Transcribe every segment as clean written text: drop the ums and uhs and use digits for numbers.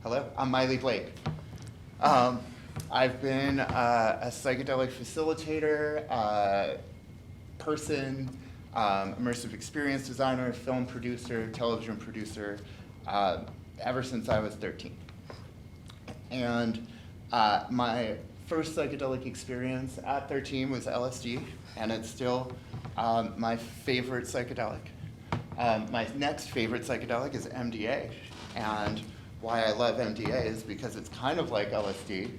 Hello, I'm Miley Blake. I've been a psychedelic facilitator, person, immersive experience designer, film producer, television producer, ever since I was 13. And my first psychedelic experience at 13 was LSD, and it's still my favorite psychedelic. My next favorite psychedelic is MDA, and why I love MDA is because it's kind of like LSD,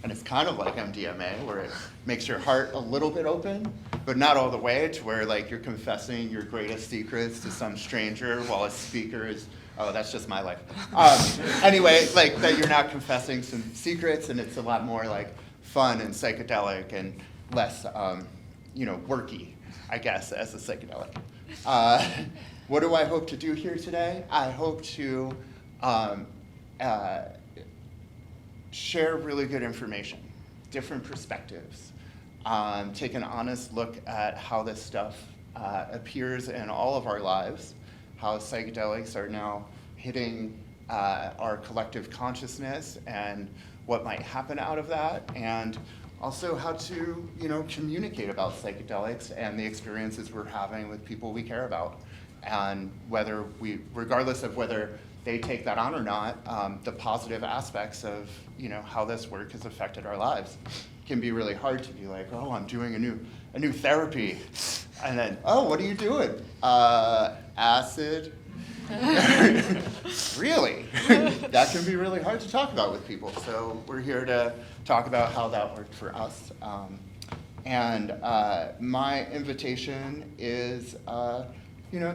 and it's kind of like MDMA, where it makes your heart a little bit open, but not all the way to where like you're confessing your greatest secrets to some stranger while a speaker is, oh, that's just my life. Anyway, like that you're not confessing some secrets, and it's a lot more like fun and psychedelic and less, worky, I guess, as a psychedelic. What do I hope to do here today? I hope to share really good information, different perspectives, take an honest look at how this stuff appears in all of our lives, how psychedelics are now hitting our collective consciousness and what might happen out of that, and also how to communicate about psychedelics and the experiences we're having with people we care about, and whether regardless of whether they take that on or not, the positive aspects of how this work has affected our lives. It can be really hard to be like, oh, I'm doing a new therapy, and then, oh, what are you doing? Acid. Really? That can be really hard to talk about with people. So we're here to talk about how that worked for us. And my invitation is,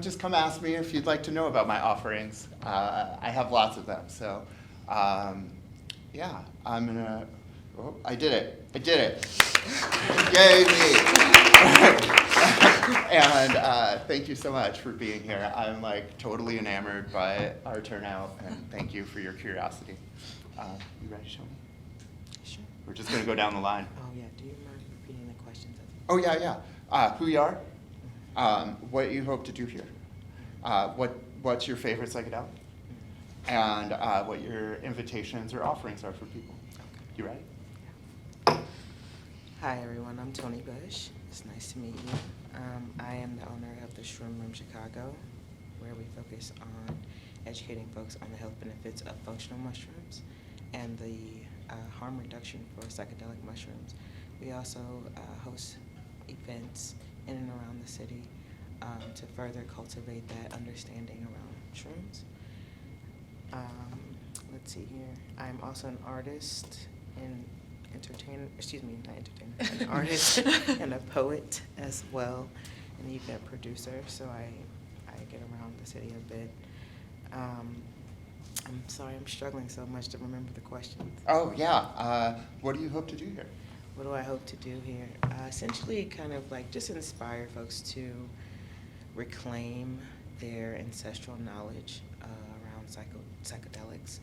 just come ask me if you'd like to know about my offerings. I have lots of them. So, yeah, I'm gonna. Oh, I did it! Yay me! And thank you so much for being here. I'm like totally enamored by our turnout, and thank you for your curiosity. You ready to show me? Sure. We're just gonna go down the line. Oh yeah. Do you mind repeating the questions? Oh yeah. Who you are? What you hope to do here? What's your favorite psychedelic? And what your invitations or offerings are for people. You ready? Hi everyone, I'm Tony Bush. It's nice to meet you. I am the owner of the Shroom Room Chicago, where we focus on educating folks on the health benefits of functional mushrooms and the harm reduction for psychedelic mushrooms. We also host events in and around the city to further cultivate that understanding around shrooms. Let's see here. I'm also an artist and an artist and a poet as well, and event producer, so I get around the city a bit. I'm sorry, I'm struggling so much to remember the questions. Oh yeah, what do you hope to do here? What do I hope to do here? Essentially kind of like just inspire folks to reclaim their ancestral knowledge around psychedelics.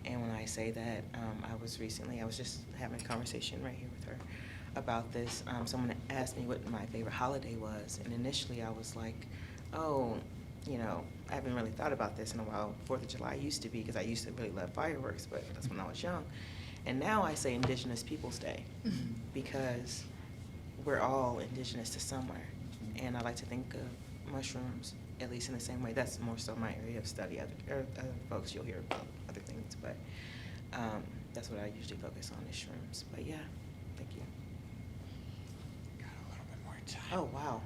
And when I say that, I was just having a conversation right here with her about this. Someone asked me what my favorite holiday was, and initially I was like, oh, I haven't really thought about this in a while. 4th of July used to be, because I used to really love fireworks, but that's when I was young. And now I say Indigenous Peoples Day, because we're all indigenous to somewhere. And I like to think of mushrooms, at least in the same way. That's more so my area of study. Other folks, you'll hear about other things, but that's what I usually focus on is shrooms. But yeah, thank you. Got a little bit more time. Oh, wow.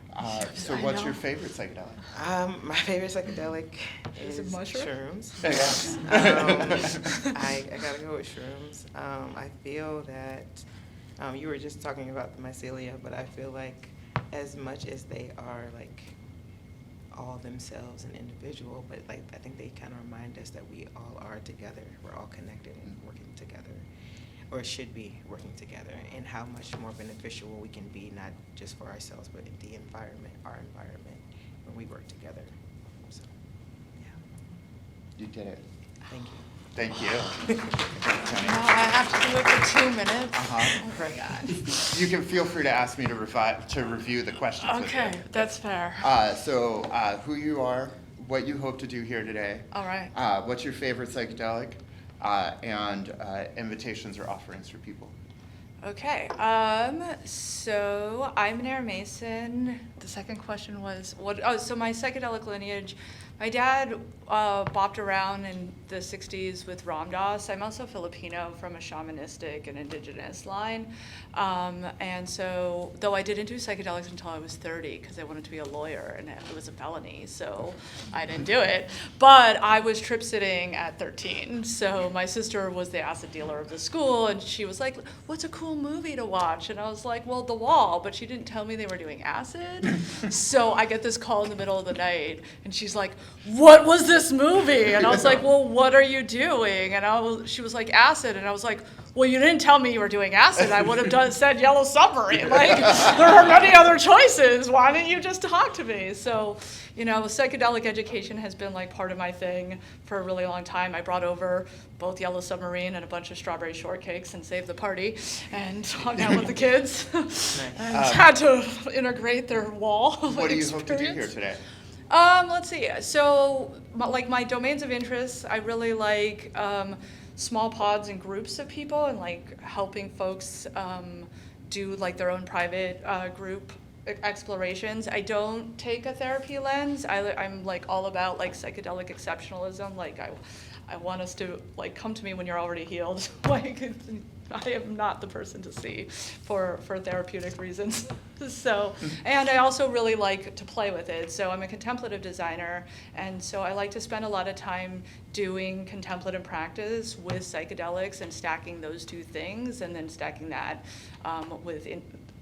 So what's your favorite psychedelic? My favorite psychedelic Is is it mushroom? shrooms. Yeah. I gotta go with shrooms. I feel that you were just talking about the mycelia, but I feel like as much as they are like all themselves and individual, but like I think they kind of remind us that we all are together. We're all connected and working together, or should be working together, and how much more beneficial we can be, not just for ourselves, but in the environment, our environment, when we work together. So, yeah. You did it. Thank you. Thank you. Now I have to do it for 2 minutes. Uh-huh. Oh my God. You can feel free to ask me to review the questions. Okay, with you. that's fair. So who you are, what you hope to do here today. All right. What's your favorite psychedelic, and invitations or offerings for people. Okay, so I'm Nair Mason. The second question was, so my psychedelic lineage, my dad bopped around in the 60s with Ram Dass. I'm also Filipino from a shamanistic and indigenous line. And so, though I didn't do psychedelics until I was 30 because I wanted to be a lawyer and it was a felony, so I didn't do it. But I was trip sitting at 13. So my sister was the acid dealer of the school and she was like, what's a cool movie to watch? And I was like, well, The Wall, but she didn't tell me they were doing acid. So I get this call in the middle of the night and she's like, what was this movie? And I was like, well, what are you doing? And she was like, acid. And I was like, well, you didn't tell me you were doing acid. I would have said Yellow Submarine. Like, there are many other choices. Why didn't you just talk to me? So, psychedelic education has been like part of my thing for a really long time. I brought over both Yellow Submarine and a bunch of strawberry shortcakes and saved the party and hung out with the kids and had to integrate their wall of What do you hope to do experience. here today? Let's see. So, my domains of interest, I really like small pods and groups of people and like helping folks do like their own private group explorations. I don't take a therapy lens. I'm like all about like psychedelic exceptionalism. Like I want us to like come to me when you're already healed. Like I am not the person to see for therapeutic reasons. So, and I also really like to play with it. So I'm a contemplative designer, and so I like to spend a lot of time doing contemplative practice with psychedelics and stacking those two things, and then stacking that with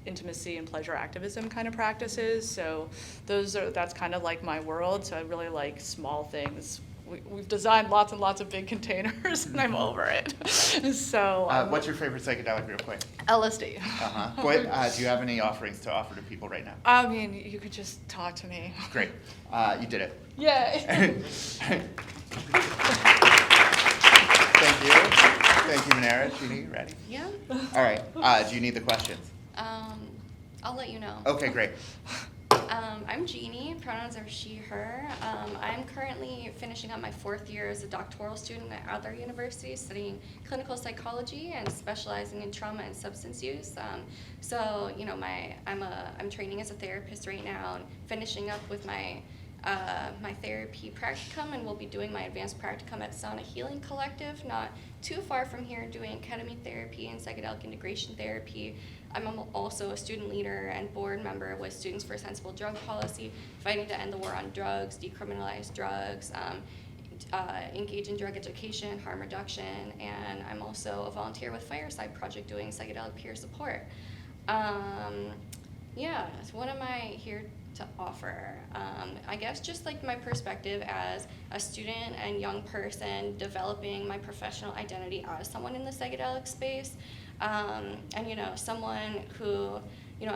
intimacy and pleasure activism kind of practices. So that's kind of like my world. So I really like small things. We've designed lots and lots of big containers, and I'm over it. So. What's your favorite psychedelic, real quick? LSD. What do you have any offerings to offer to people right now? I mean, you could just talk to me. Great. You did it. Yay. Thank you. Thank you, Manera. Jeannie, you ready? Yeah. All right. Do you need the questions? I'll let you know. Okay, great. I'm Jeannie. Pronouns are she, her. I'm currently finishing up my 4th year as a doctoral student at other universities studying clinical psychology and specializing in trauma and substance use. So, I'm training as a therapist right now and finishing up with my therapy practicum, and we'll be doing my advanced practicum at Sauna Healing Collective, not too far from here, doing ketamine therapy and psychedelic integration therapy. I'm also a student leader and board member with Students for a Sensible Drug Policy, fighting to end the war on drugs, decriminalize drugs, engage in drug education, harm reduction, and I'm also a volunteer with Fireside Project doing psychedelic peer support. So what am I here to offer? I guess just like my perspective as a student and young person developing my professional identity as someone in the psychedelic space, and someone who,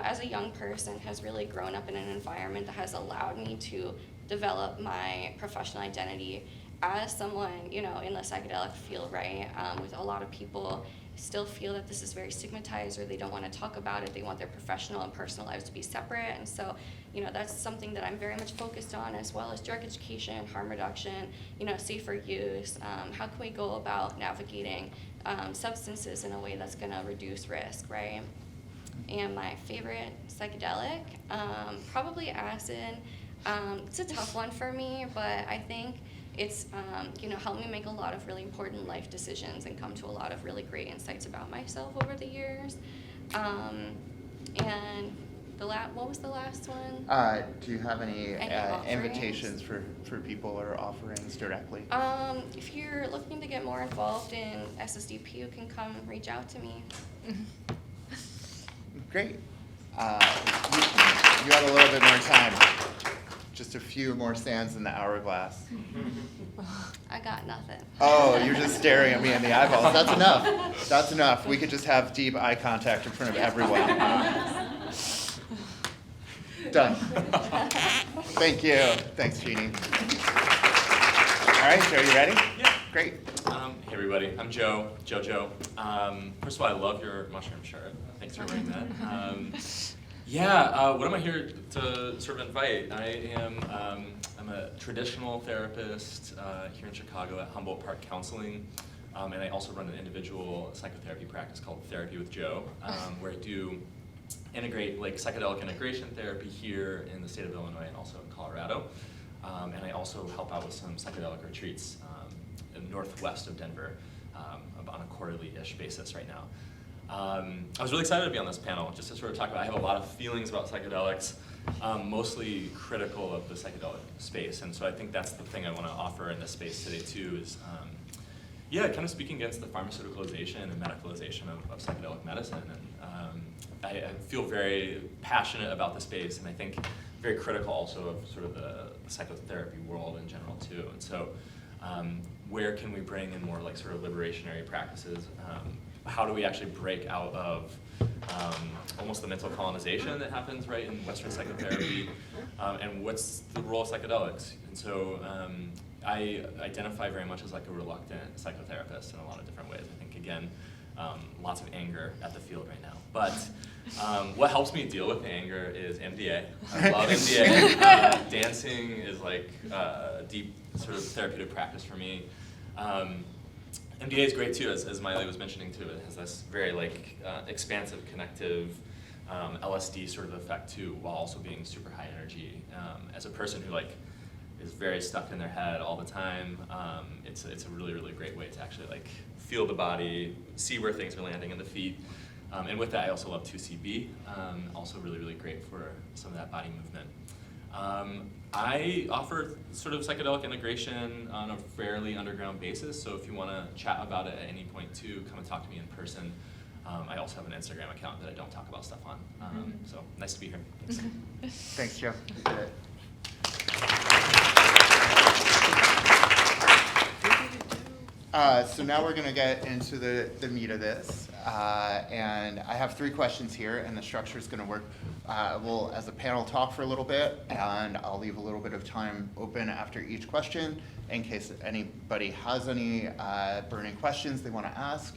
as a young person has really grown up in an environment that has allowed me to develop my professional identity as someone, in the psychedelic field, right? With a lot of people still feel that this is very stigmatized, or they don't want to talk about it. They want their professional and personal lives to be separate. And so, that's something that I'm very much focused on, as well as drug education, harm reduction, safer use. How can we go about navigating substances in a way that's going to reduce risk, right? And my favorite psychedelic, probably acid. It's a tough one for me, but I think it's helped me make a lot of really important life decisions and come to a lot of really great insights about myself over the years. And what was the last one? Do you have any offerings? invitations for people or offerings directly? If you're looking to get more involved in SSDP, you can come reach out to me. Great. You have a little bit more time. Just a few more sands in the hourglass. I got nothing. Oh, you're just staring at me in the eyeballs. That's enough. That's enough. We could just have deep eye contact in front of everyone. Done. Thank you. Thanks, Jeannie. All right, Joe, you ready? Yeah. Great. Hey everybody, I'm Jojo. First of all, I love your mushroom shirt. Thanks for wearing that. What am I here to sort of invite? I'm a traditional therapist here in Chicago at Humboldt Park Counseling. And I also run an individual psychotherapy practice called Therapy with Joe, where I do integrate like psychedelic integration therapy here in the state of Illinois and also in Colorado. And I also help out with some psychedelic retreats in northwest of Denver on a quarterly-ish basis right now. I was really excited to be on this panel, just to sort of talk about, I have a lot of feelings about psychedelics, mostly critical of the psychedelic space, and so I think that's the thing I want to offer in this space today too, is kind of speaking against the pharmaceuticalization and medicalization of psychedelic medicine. And I feel very passionate about the space, and I think very critical also of sort of the psychotherapy world in general too. And so where can we bring in more like sort of liberationary practices? How do we actually break out of almost the mental colonization that happens right in Western psychotherapy, and what's the role of psychedelics? And so I identify very much as like a reluctant psychotherapist in a lot of different ways. I think, again, lots of anger at the field right now. But what helps me deal with the anger is MDA. I love MDA. Dancing is like a deep sort of therapeutic practice for me. MDA is great too, as Miley was mentioning too. It has this very like expansive, connective, LSD sort of effect too, while also being super high energy. As a person who like is very stuck in their head all the time, it's a really, really great way to actually like feel the body, see where things are landing in the feet. And with that, I also love 2CB, also really, really great for some of that body movement. I offer sort of psychedelic integration on a fairly underground basis, so if you want to chat about it at any point too, come and talk to me in person. I also have an Instagram account that I don't talk about stuff on, so nice to be here. Thanks. Thanks, Joe. So now we're going to get into the meat of this. And I have 3 questions here, and the structure is going to work. We'll, as a panel, talk for a little bit, and I'll leave a little bit of time open after each question in case anybody has any burning questions they want to ask.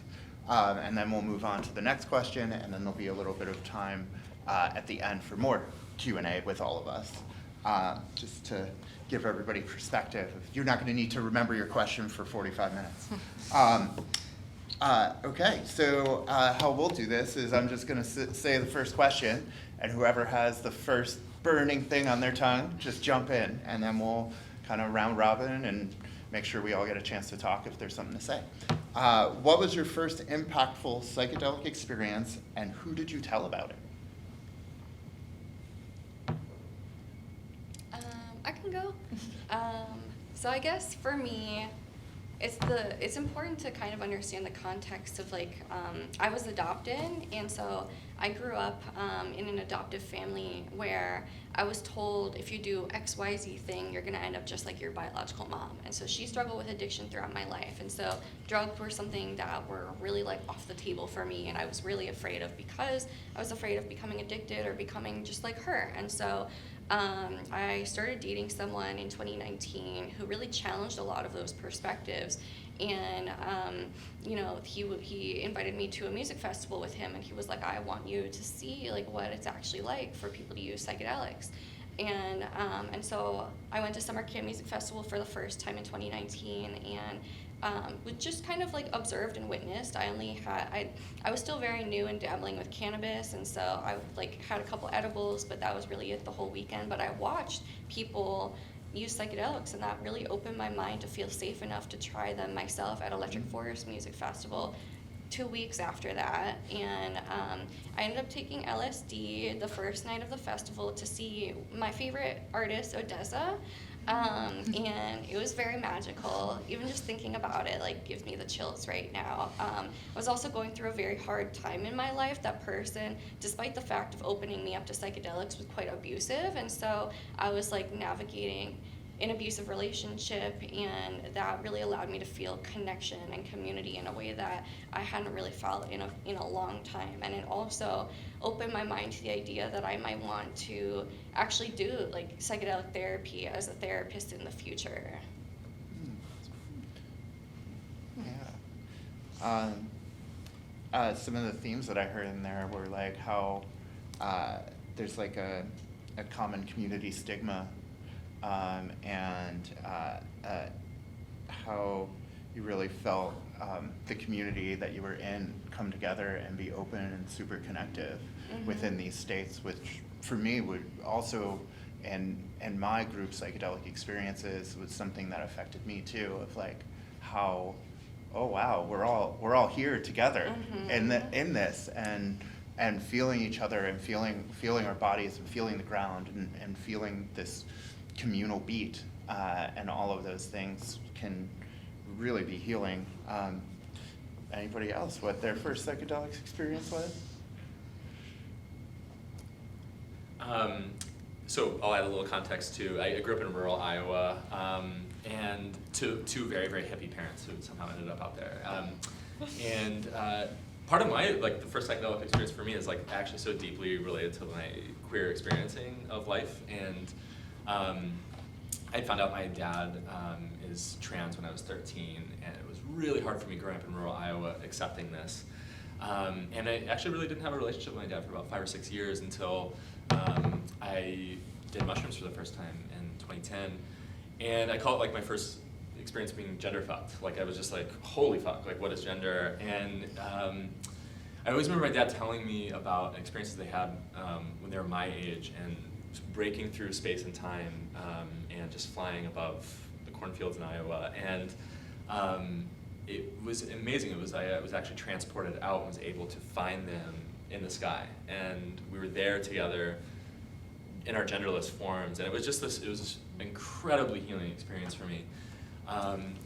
And then we'll move on to the next question, and then there'll be a little bit of time at the end for more Q&A with all of us, just to give everybody perspective. You're not going to need to remember your question for 45 minutes. Okay, so how we'll do this is I'm just going to say the first question, and whoever has the first burning thing on their tongue, just jump in, and then we'll kind of round robin and make sure we all get a chance to talk if there's something to say. What was your first impactful psychedelic experience, and who did you tell about it? I can go. So I guess for me, it's important to kind of understand the context of like, I was adopted, and so I grew up in an adoptive family where I was told if you do XYZ thing, you're gonna end up just like your biological mom. And so she struggled with addiction throughout my life, and so drugs were something that were really like off the table for me, and I was really afraid of, because I was afraid of becoming addicted or becoming just like her. And so I started dating someone in 2019 who really challenged a lot of those perspectives, and you know, he invited me to a music festival with him, and he was like, I want you to see like what it's actually like for people to use psychedelics. And so I went to Summer Camp Music Festival for the first time in 2019, and was just kind of like observed and witnessed. I was still very new and dabbling with cannabis, and so I like had a couple edibles, but that was really it the whole weekend. But I watched people use psychedelics, and that really opened my mind to feel safe enough to try them myself at Electric Forest Music Festival 2 weeks after that. And I ended up taking LSD the first night of the festival to see my favorite artist, Odessa. And it was very magical. Even just thinking about it like gives me the chills right now. I was also going through a very hard time in my life. That person, despite the fact of opening me up to psychedelics, was quite abusive, and so I was like navigating an abusive relationship, and that really allowed me to feel connection and community in a way that I hadn't really felt in a long time. And it also opened my mind to the idea that I might want to actually do like psychedelic therapy as a therapist in the future. Yeah. Some of the themes that I heard in there were like how there's like a common community stigma, and how you really felt the community that you were in come together and be open and super connective within these states, which for me would also, and my group psychedelic experiences was something that affected me too, of like how, oh wow, we're all here together in this, and feeling each other, and feeling our bodies, and feeling the ground, and feeling this communal beat, and all of those things can really be healing. Anybody else, what their first psychedelics experience was? So I'll add a little context too. I grew up in rural Iowa, and two very, very hippie parents who somehow ended up out there. And part of my, like, the first psychedelic experience for me is like actually so deeply related to my queer experiencing of life. And I found out my dad is trans when I was 13, and it was really hard for me growing up in rural Iowa accepting this. And I actually really didn't have a relationship with my dad for about 5 or 6 years until I did mushrooms for the first time in 2010. And I call it like my first experience being gender fucked. Like I was just like, holy fuck, like what is gender? And I always remember my dad telling me about experiences they had when they were my age, and breaking through space and time, and just flying above the cornfields in Iowa. And it was amazing. I was actually transported out and was able to find them in the sky. And we were there together in our genderless forms. And it was this incredibly healing experience for me.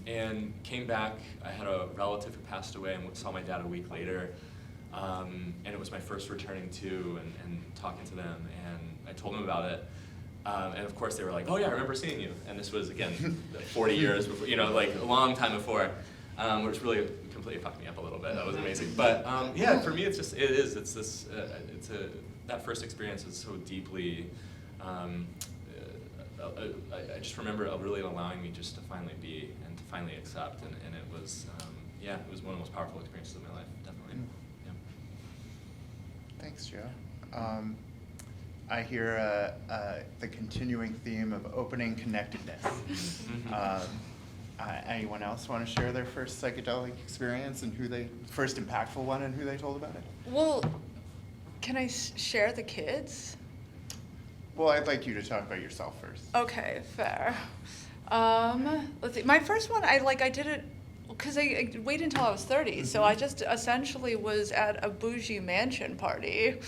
And came back, I had a relative who passed away, and saw my dad a week later. And it was my first returning to and talking to them, and I told them about it. And of course they were like, oh yeah, I remember seeing you. And this was, again, 40 years before, like a long time before, which really completely fucked me up a little bit. That was amazing. But yeah, for me that first experience is so deeply, I just remember it really allowing me just to finally be and to finally accept. And it was, it was one of the most powerful experiences of my life, definitely. Yeah. Thanks, Joe. I hear the continuing theme of opening connectedness. Anyone else want to share their first psychedelic experience and first impactful one, and who they told about it? Well, can I share the kids? Well, I'd like you to talk about yourself first. Okay, fair. Let's see. My first one, I did it because I waited until I was 30, so I just essentially was at a bougie mansion party,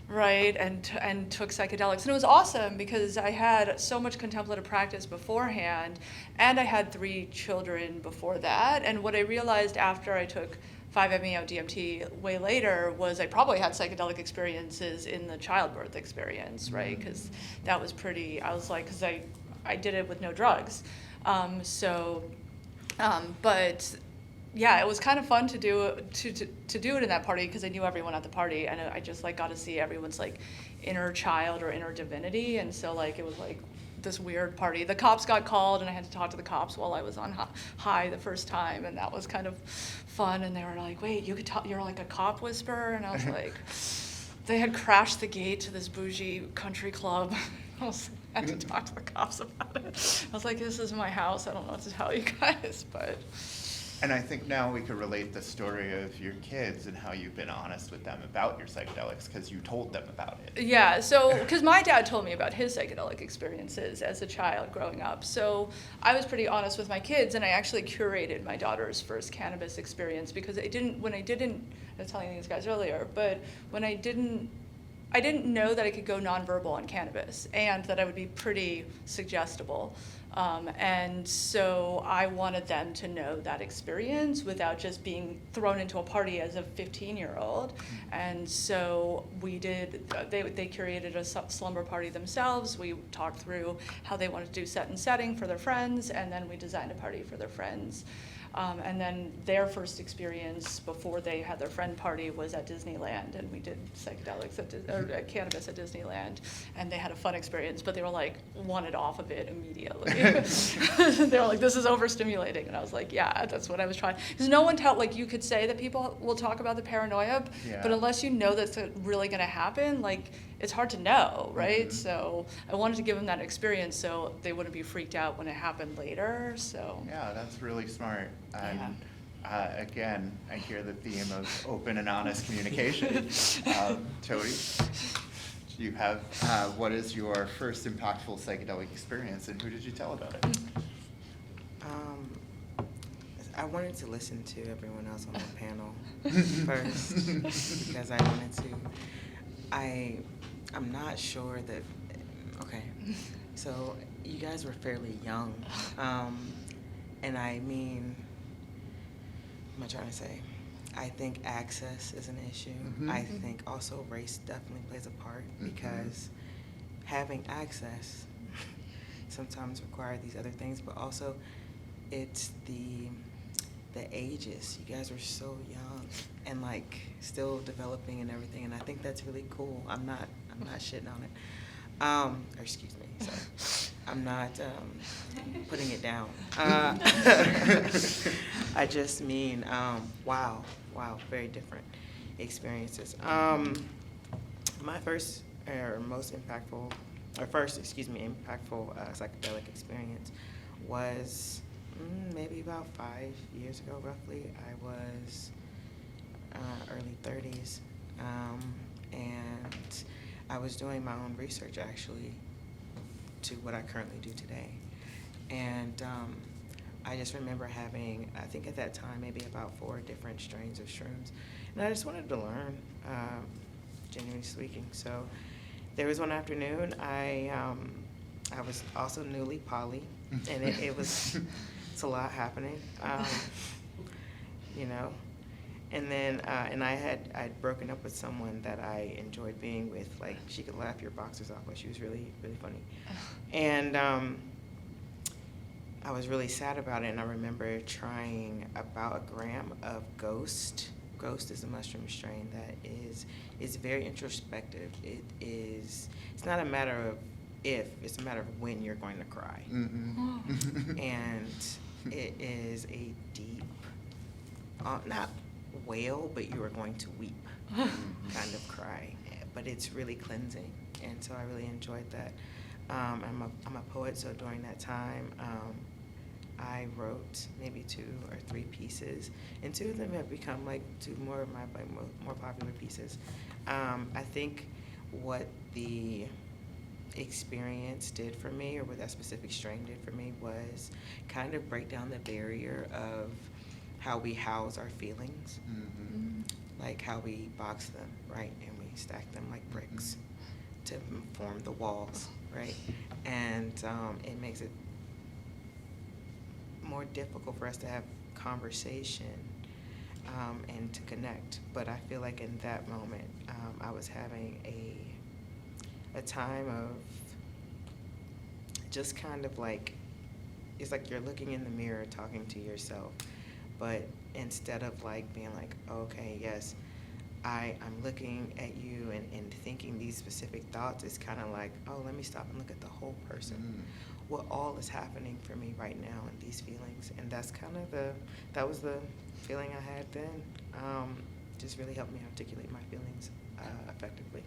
right, and took psychedelics. And it was awesome because I had so much contemplative practice beforehand, and I had 3 children before that. And what I realized after I took 5-MeO DMT way later was I probably had psychedelic experiences in the childbirth experience, right? Because that was pretty, I was like, because I did it with no drugs. But yeah, it was kind of fun to do it in that party because I knew everyone at the party, and I just got to see everyone's inner child or inner divinity. And so it was this weird party. The cops got called, and I had to talk to the cops while I was on high the first time, and that was kind of fun. And they were like, wait, you could talk, you're like a cop whisperer? And I was like, they had crashed the gate to this bougie country club. I had to talk to the cops about it. I was like, this is my house, I don't know what to tell you guys, but. And I think now we could relate the story of your kids and how you've been honest with them about your psychedelics because you told them about it. Yeah, so, because my dad told me about his psychedelic experiences as a child growing up. So I was pretty honest with my kids, and I actually curated my daughter's first cannabis experience because I was telling these guys earlier, but when I didn't know that I could go nonverbal on cannabis and that I would be pretty suggestible. And so I wanted them to know that experience without just being thrown into a party as a 15-year-old. And so they curated a slumber party themselves. We talked through how they wanted to do set and setting for their friends, and then we designed a party for their friends. And then their first experience before they had their friend party was at Disneyland, and we did psychedelics or cannabis at Disneyland, and they had a fun experience, but they were wanted off of it immediately. They were like, this is overstimulating, and I was like, yeah, that's what I was trying. Because no one you could say that people will talk about the paranoia, but unless you know that's really going to happen, it's hard to know, right? Mm-hmm. So I wanted to give them that experience so they wouldn't be freaked out when it happened later. So yeah, that's really smart. And Again, I hear the theme of open and honest communication. Tony, you have, what is your first impactful psychedelic experience, and who did you tell about it? I wanted to listen to everyone else on the panel first because I wanted to. I'm not sure that. Okay, so you guys were fairly young, and I mean, what am I trying to say? I think access is an issue. Mm-hmm. I think also race definitely plays a part because having access sometimes require these other things, but also it's the ages. You guys are so young and like still developing and everything, and I think that's really cool. I'm not shitting on it. Or excuse me, sorry. I'm not putting it down. I just mean, wow, very different experiences. My first impactful psychedelic experience was maybe about 5 years ago, roughly. I was early 30s, and I was doing my own research, actually, to what I currently do today. And I just remember having, I think at that time, maybe about 4 different strains of shrooms. And I just wanted to learn, genuinely speaking. So there was one afternoon, I was also newly poly, and it was... It's a lot happening, you know. And then, and I'd broken up with someone that I enjoyed being with. Like, she could laugh your boxers off, but she was really, really funny. And I was really sad about it, and I remember trying about a gram of Ghost. Ghost is a mushroom strain that is very introspective. It's not a matter of if, it's a matter of when you're going to cry. Mm-hmm. And it is a deep, not wail, but you are going to weep kind of cry. But it's really cleansing, and so I really enjoyed that. I'm a poet, so during that time, I wrote maybe 2 or 3 pieces, and 2 of them have become like 2 more of my more popular pieces. I think what the experience did for me, or what that specific strain did for me, was kind of break down the barrier of how we house our feelings, like how we box them, right, and we stack them like bricks to form the walls, right, and it makes it more difficult for us to have conversation and to connect. But I feel like in that moment, I was having a time of just kind of like, it's like you're looking in the mirror talking to yourself, but instead of like being like, okay, yes, I'm looking at you and thinking these specific thoughts, it's kind of like, oh, let me stop and look at the whole person. What all is happening for me right now and these feelings. And that's kind of that was the feeling I had then. Just really helped me articulate my feelings effectively.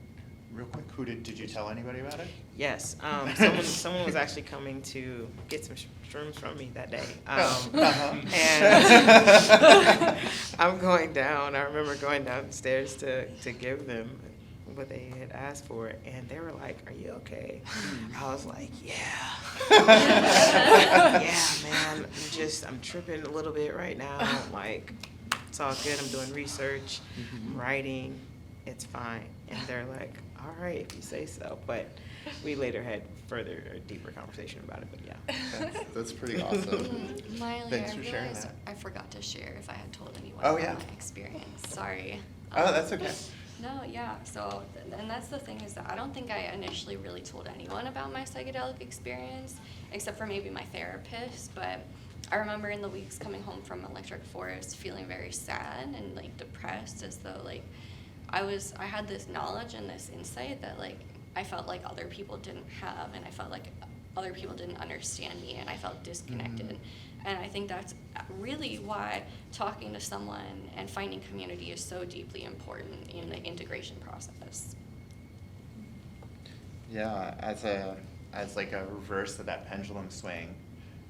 Real quick, did you tell anybody about it? Yes, someone was actually coming to get some shrooms from me that day, and I'm going down. I remember going downstairs to give them what they had asked for, and they were like, "Are you okay?" I was like, "Yeah, yeah, man. I'm tripping a little bit right now. Like, it's all good. I'm doing research, I'm writing. It's fine." And they're like, all right, if you say so. But we later had further or deeper conversation about it, but yeah. That's pretty awesome. Miley, Thanks I for sharing realized that. I forgot to share if I had told anyone Oh, about yeah. my experience. Sorry. Oh, that's okay. No, yeah. So, and that's the thing, is that I don't think I initially really told anyone about my psychedelic experience, except for maybe my therapist. But I remember in the weeks coming home from Electric Forest feeling very sad and like depressed, as though like I had this knowledge and this insight that like I felt like other people didn't have, and I felt like other people didn't understand me, and I felt disconnected. And I think that's really why talking to someone and finding community is so deeply important in the integration process. Yeah, as like a reverse of that pendulum swing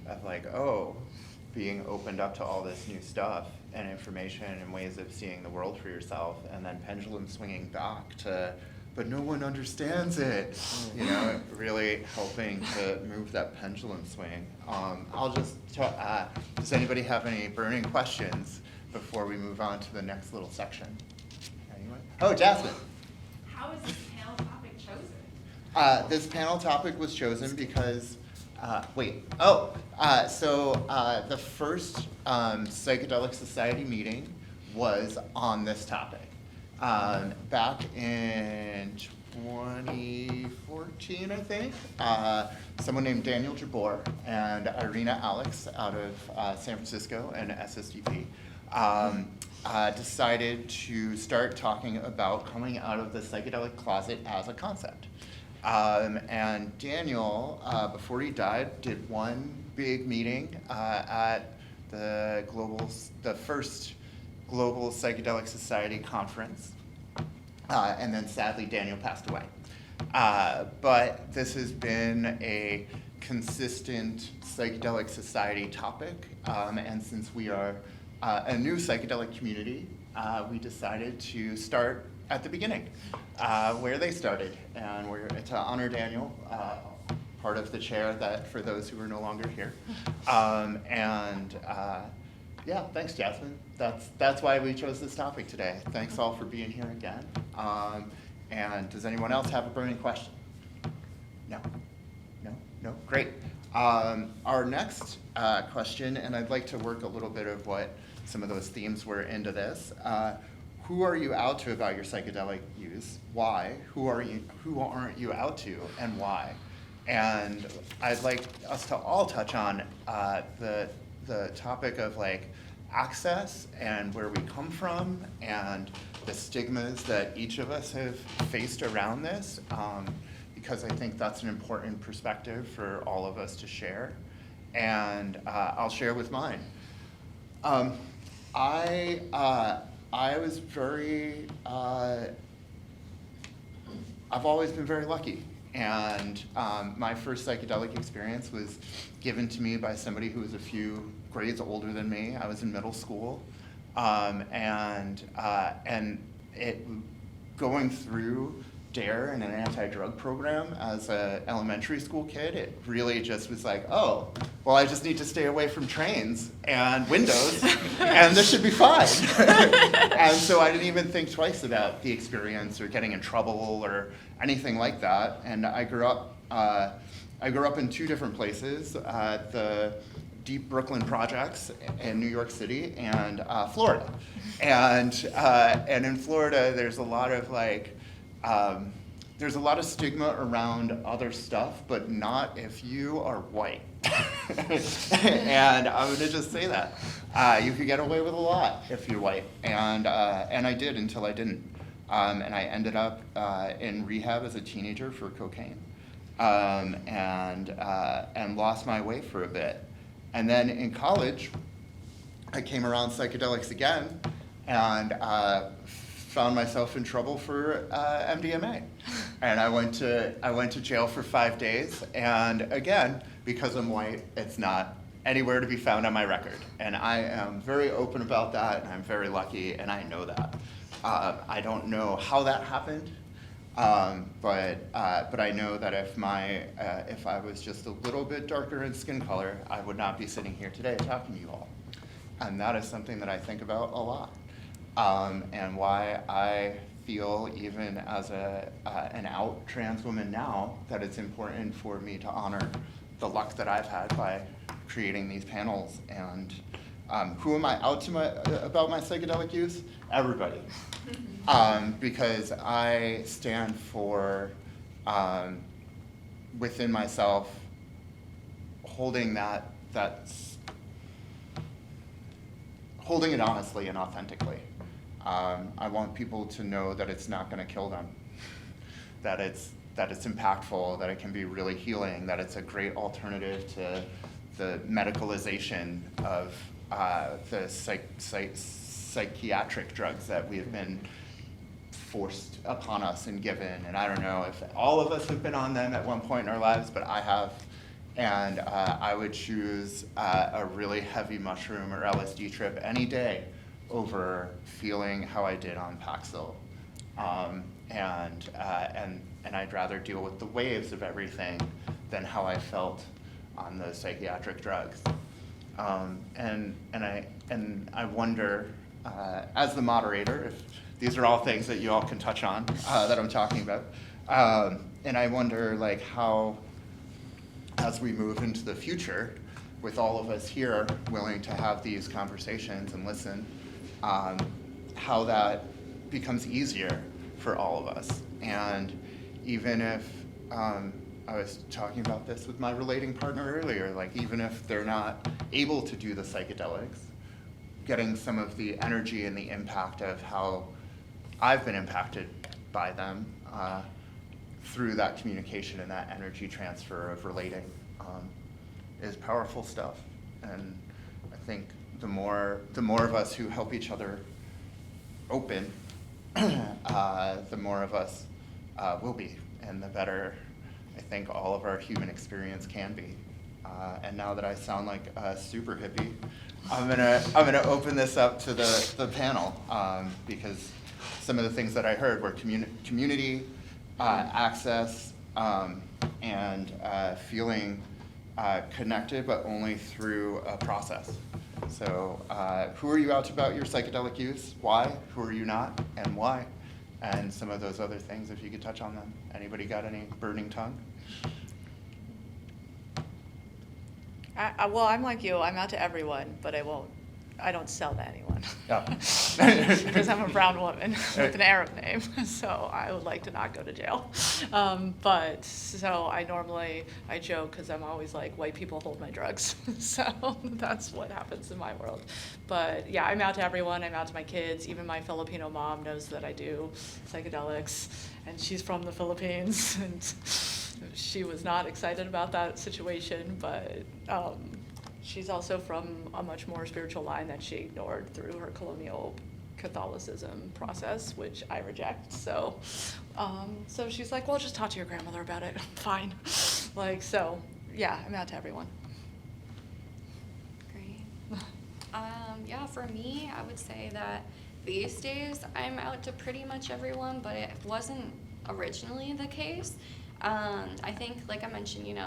of like, oh, being opened up to all this new stuff and information and ways of seeing the world for yourself, and then pendulum swinging back to, but no one understands it, you know, really helping to move that pendulum swing. I'll just does anybody have any burning questions before we move on to the next little section? Anyone? Oh, Jasmine. How is this panel topic chosen? This panel topic was chosen because, the first Psychedelic Society meeting was on this topic. Back in 2014, I think, someone named Daniel Jabor and Irina Alex out of San Francisco and SSDP decided to start talking about coming out of the psychedelic closet as a concept. And Daniel, before he died, did one big meeting at the first Global Psychedelic Society conference. And then sadly, Daniel passed away. But this has been a consistent psychedelic society topic. And since we are a new psychedelic community, we decided to start at the beginning, where they started. And we're to honor Daniel, part of the chair that for those who are no longer here. Yeah, thanks, Jasmine. That's why we chose this topic today. Thanks all for being here again. And does anyone else have a burning question? No? No? Great. Our next question, and I'd like to work a little bit of what some of those themes were into this. Who are you out to about your psychedelic use? Why? Who aren't you out to, and why? And I'd like us to all touch on the topic of like access and where we come from and the stigmas that each of us have faced around this, because I think that's an important perspective for all of us to share. And I'll share with mine. I was very, I've always been very lucky. And my first psychedelic experience was given to me by somebody who was a few grades older than me. I was in middle school. And going through DARE and an anti-drug program as an elementary school kid, it really just was like, oh, well, I just need to stay away from trains and windows, and this should be fine. And so I didn't even think twice about the experience or getting in trouble or anything like that. And I grew up in two different places, the Deep Brooklyn projects in New York City and Florida. And in Florida, there's a lot of stigma around other stuff, but not if you are white. And I'm gonna just say that. You could get away with a lot if you're white. And I did until I didn't. And I ended up in rehab as a teenager for cocaine. And lost my way for a bit. And then in college, I came around psychedelics again and found myself in trouble for MDMA. And I went to jail for 5 days. And again, because I'm white, it's not anywhere to be found on my record. And I am very open about that, and I'm very lucky, and I know that. I don't know how that happened, but I know that if I was just a little bit darker in skin color, I would not be sitting here today talking to you all. And that is something that I think about a lot. And why I feel, even as an out trans woman now, that it's important for me to honor the luck that I've had by creating these panels. And who am I out to about my psychedelic use? Everybody. Because I stand for, within myself, holding holding it honestly and authentically. I want people to know that it's not going to kill them, that it's impactful, that it can be really healing, that it's a great alternative to the medicalization of the psychiatric drugs that we have been forced upon us and given. And I don't know if all of us have been on them at one point in our lives, but I have. And I would choose a really heavy mushroom or LSD trip any day over feeling how I did on Paxil. And I'd rather deal with the waves of everything than how I felt on the psychiatric drugs. And I wonder, as the moderator, if these are all things that you all can touch on that I'm talking about, and I wonder like how, as we move into the future, with all of us here willing to have these conversations and listen, how that becomes easier for all of us. And even if, I was talking about this with my relating partner earlier, like even if they're not able to do the psychedelics, getting some of the energy and the impact of how I've been impacted by them through that communication and that energy transfer of relating is powerful stuff. And I think the more of us who help each other open, the more of us will be, and the better I think all of our human experience can be. And now that I sound like a super hippie, I'm gonna open this up to the panel because some of the things that I heard were community, access, and feeling connected, but only through a process. So who are you out about your psychedelic use? Why? Who are you not? And why? And some of those other things, if you could touch on them. Anybody got any burning tongue? Well, I'm like you. I'm out to everyone, but I don't sell to anyone. Yeah. Because I'm a brown woman with an Arab name, so I would like to not go to jail. But so I joke because I'm always like, white people hold my drugs. So that's what happens in my world. But yeah, I'm out to everyone. I'm out to my kids. Even my Filipino mom knows that I do psychedelics, and she's from the Philippines, and she was not excited about that situation, but she's also from a much more spiritual line that she ignored through her colonial Catholicism process, which I reject. So she's like, well, just talk to your grandmother about it. Fine. Like, so yeah, I'm out to everyone. Great. Yeah, for me, I would say that these days I'm out to pretty much everyone, but it wasn't originally the case. I think, like I mentioned,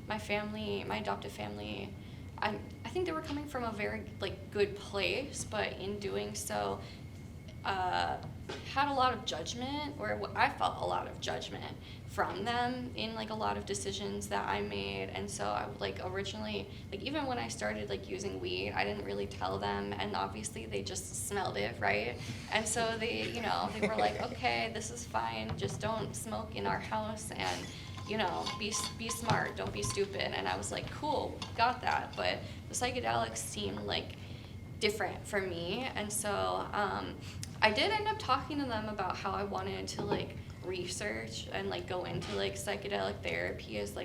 my family, my adoptive family, I think they were coming from a very good place, but in doing so, had a lot of judgment, or I felt a lot of judgment from them in a lot of decisions that I made. And so I originally, even when I started using weed, I didn't really tell them, and obviously they just smelled it, right? And so they were like, okay, this is fine, just don't smoke in our house, and be smart, don't be stupid. And I was like, cool, got that. But the psychedelics seemed different for me, and so I did end up talking to them about how I wanted to research and go into psychedelic therapy as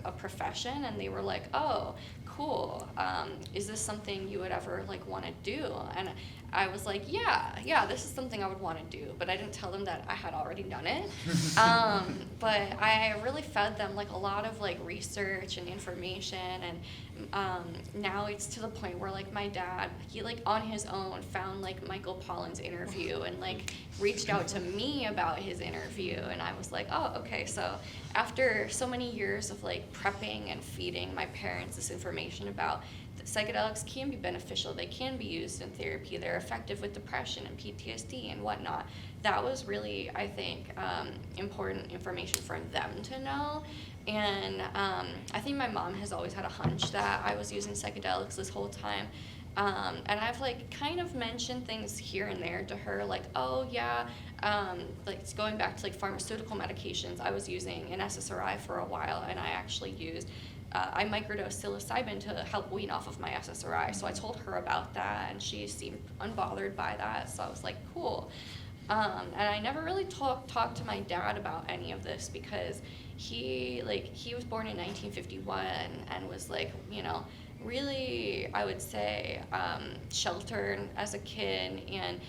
a profession, and they were like, oh, cool, is this something you would ever want to do? And I was like, yeah, this is something I would want to do, but I didn't tell them that I had already done it. But I really fed them a lot of research and information, and now it's to the point where my dad, he on his own found Michael Pollan's interview and reached out to me about his interview, and I was like, oh, okay. So after so many years of prepping and feeding my parents this information about psychedelics can be beneficial, they can be used in therapy, they're effective with depression and PTSD and whatnot, that was really, I think, important information for them to know. And I think my mom has always had a hunch that I was using psychedelics this whole time. And I've kind of mentioned things here and there to her, oh yeah, going back to pharmaceutical medications, I was using an SSRI for a while, and I actually used I microdosed psilocybin to help wean off of my SSRI. So I told her about that, and she seemed unbothered by that. So I was like, cool. And I never really talked to my dad about any of this because he was born in 1951 and was really, I would say, sheltered as a kid, and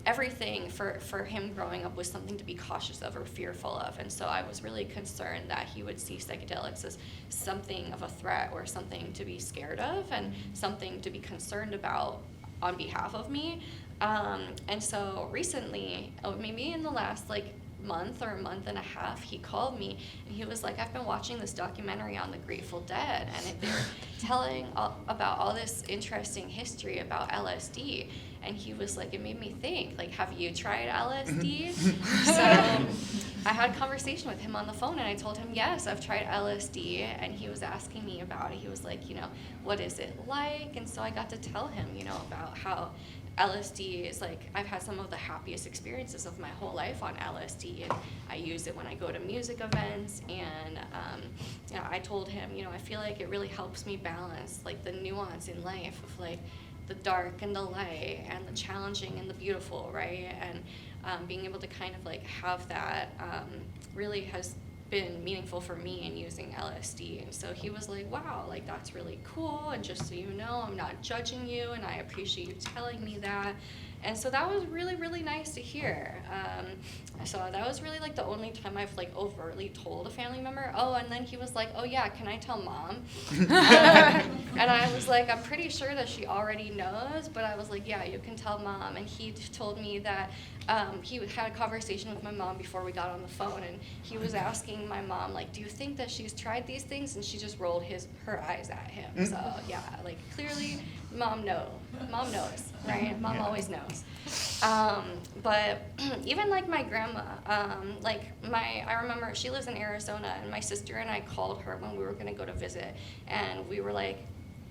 everything for him growing up was something to be cautious of or fearful of. And so I was really concerned that he would see psychedelics as something of a threat or something to be scared of and something to be concerned about on behalf of me. And so recently, maybe in the last like month or a month and a half, he called me and he was like, I've been watching this documentary on the Grateful Dead, and they're telling about all this interesting history about LSD. And he was like, it made me think, like, have you tried LSD? So I had a conversation with him on the phone, and I told him, yes, I've tried LSD. And he was asking me about it. He was like, what is it like? And so I got to tell him, about how LSD is like, I've had some of the happiest experiences of my whole life on LSD, and I use it when I go to music events. And I told him, I feel like it really helps me balance like the nuance in life of like the dark and the light and the challenging and the beautiful, right? And being able to kind of like have that really has been meaningful for me in using LSD. And so he was like, wow, like that's really cool, and just so you know, I'm not judging you, and I appreciate you telling me that. And so that was really, really nice to hear. So that was really like the only time I've like overtly told a family member. Oh, and then he was like, oh yeah, can I tell mom? And I was like, I'm pretty sure that she already knows, but I was like, yeah, you can tell mom. And he told me that he had a conversation with my mom before we got on the phone, and he was asking my mom, like, do you think that she's tried these things? And she just rolled her eyes at him. So yeah, like clearly mom knows, right? Mom always knows. But even like my grandma, I remember she lives in Arizona, and my sister and I called her when we were gonna go to visit, and we were like,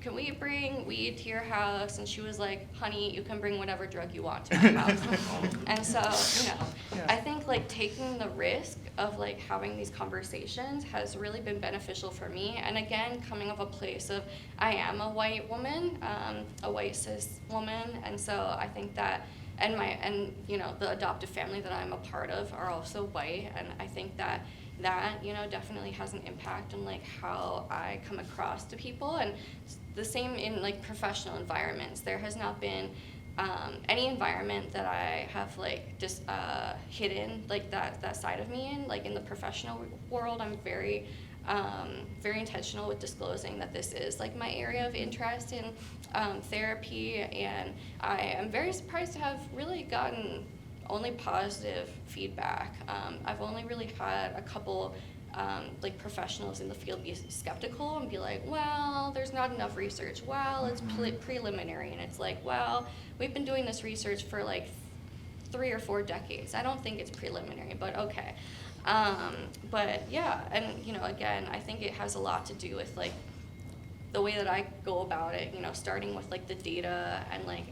can we bring weed to your house? And she was like, honey, you can bring whatever drug you want to my house. And so, I think like taking the risk of like having these conversations has really been beneficial for me. And again, coming of a place of, I am a white woman, a white cis woman. And so I think that, and the adoptive family that I'm a part of are also white. And I think that definitely has an impact on like how I come across to people. And the same in like professional environments. There has not been any environment that I have like just hidden like that side of me in. Like in the professional world, I'm very intentional with disclosing that this is like my area of interest in therapy, and I am very surprised to have really gotten only positive feedback. I've only really had a couple like professionals in the field be skeptical and be like, well, there's not enough research. Well, it's preliminary. And it's like, well, we've been doing this research for like 3 or 4 decades. I don't think it's preliminary, but okay. But yeah, and again, I think it has a lot to do with like the way that I go about it, starting with like the data, and like,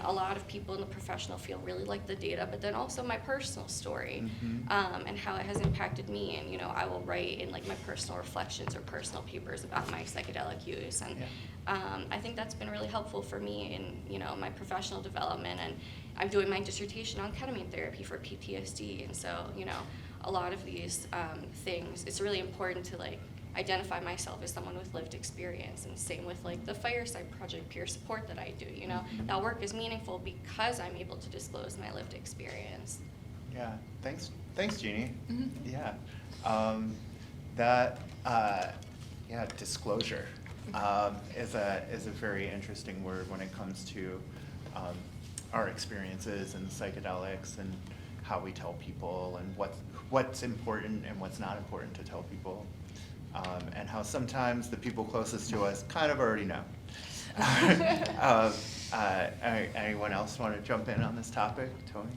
a lot of people in the professional field really like the data, but then also my personal story, and how it has impacted me. And, I will write in like my personal reflections or personal papers about my psychedelic use. And I think that's been really helpful for me in, my professional development. And I'm doing my dissertation on ketamine therapy for PTSD. And so, a lot of these things, it's really important to like identify myself as someone with lived experience. And same with like the Fireside Project peer support that I do, that work is meaningful because I'm able to disclose my lived experience. Yeah, thanks Jeannie. Yeah, disclosure is a very interesting word when it comes to our experiences and psychedelics, and how we tell people, and what's important and what's not important to tell people. And how sometimes the people closest to us kind of already know. Anyone else want to jump in on this topic? Tony?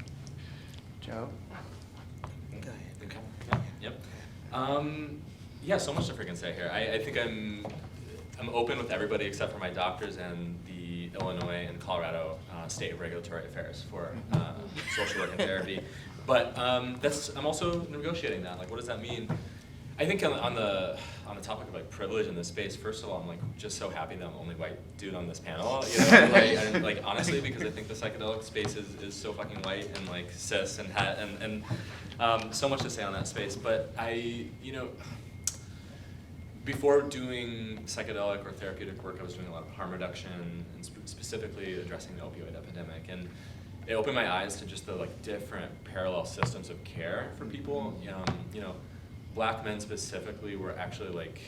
Joe? Go ahead. Okay. Yep. Yeah, so much to freaking say here. I think I'm open with everybody except for my doctors and the Illinois and Colorado State Regulatory Affairs for social work and therapy. But I'm also negotiating that. Like, what does that mean? I think on the topic of like privilege in this space, first of all, I'm like just so happy that I'm the only white dude on this panel. Like honestly, because I think the psychedelic space is so fucking white and like cis and so much to say on that space. But before doing psychedelic or therapeutic work, I was doing a lot of harm reduction and specifically addressing the opioid epidemic. And it opened my eyes to just the like different parallel systems of care for people. Black men specifically were actually like